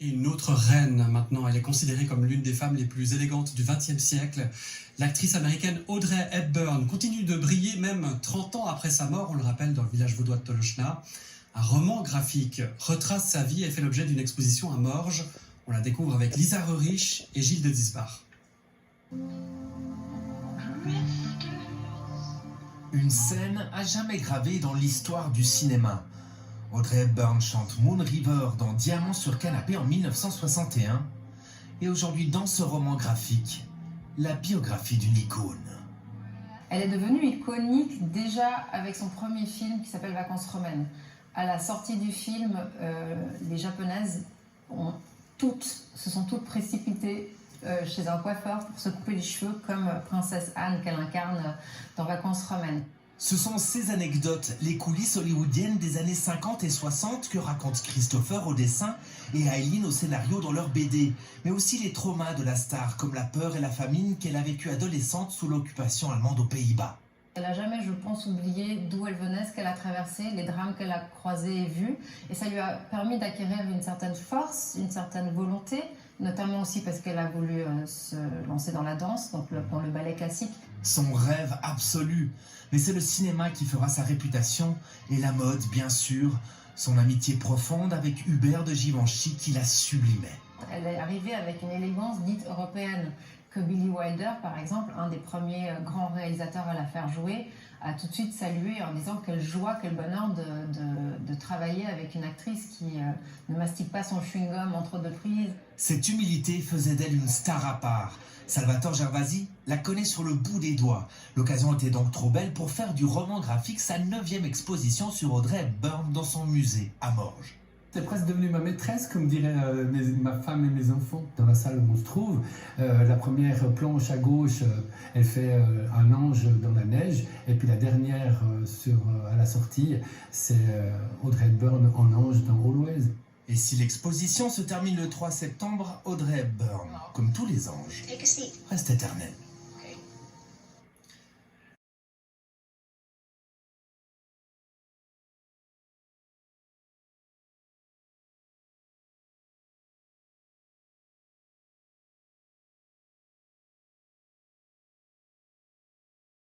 Et une autre reine maintenant, elle est considérée comme l'une des femmes les plus élégantes du XXe siècle. L'actrice américaine Audrey Hepburn continue de briller même 30 ans après sa mort, on le rappelle, dans le village vaudois de Tolochna. Un roman graphique retrace sa vie et fait l'objet d'une exposition à Morges. On la découvre avec Lisa Rerich et Gilles de Disbar. Une scène à jamais gravée dans l'histoire du cinéma. Audrey Hepburn chante Moon River dans Diamant sur canapé en 1961. Et aujourd'hui, dans ce roman graphique, la biographie d'une icône. Elle est devenue iconique déjà avec son premier film qui s'appelle Vacances romaines. À la sortie du film, les japonaises se sont toutes précipitées chez un coiffeur pour se couper les cheveux comme Princesse Anne qu'elle incarne dans Vacances romaines. Ce sont ces anecdotes, les coulisses hollywoodiennes des années 50 et 60 que racontent Christopher au dessin et Eileen au scénario dans leur BD, mais aussi les traumas de la star comme la peur et la famine qu'elle a vécue adolescente sous l'occupation allemande aux Pays-Bas. Elle n'a jamais, je pense, oublié d'où elle venait, ce qu'elle a traversé, les drames qu'elle a croisés et vus. Et ça lui a permis d'acquérir une certaine force, une certaine volonté, notamment aussi parce qu'elle a voulu se lancer dans la danse, donc dans le ballet classique. Son rêve absolu. Mais c'est le cinéma qui fera sa réputation, et la mode, bien sûr. Son amitié profonde avec Hubert de Givenchy qui la sublimait. Elle est arrivée avec une élégance dite européenne, que Billy Wilder, par exemple, un des premiers grands réalisateurs à la faire jouer, a tout de suite salué en disant quelle joie, quel bonheur de travailler avec une actrice qui ne mastique pas son chewing-gum entre deux prises. Cette humilité faisait d'elle une star à part. Salvatore Gervasi la connaît sur le bout des doigts. L'occasion était donc trop belle pour faire du roman graphique sa 9e exposition sur Audrey Hepburn dans son musée à Morges. C'est presque devenu ma maîtresse, comme diraient ma femme et mes enfants. Dans la salle où on se trouve, la première planche à gauche, elle fait un ange dans la neige. Et puis la dernière à la sortie, c'est Audrey Hepburn en ange dans Always. Et si l'exposition se termine le 3 septembre, Audrey Hepburn, comme tous les anges, reste éternelle.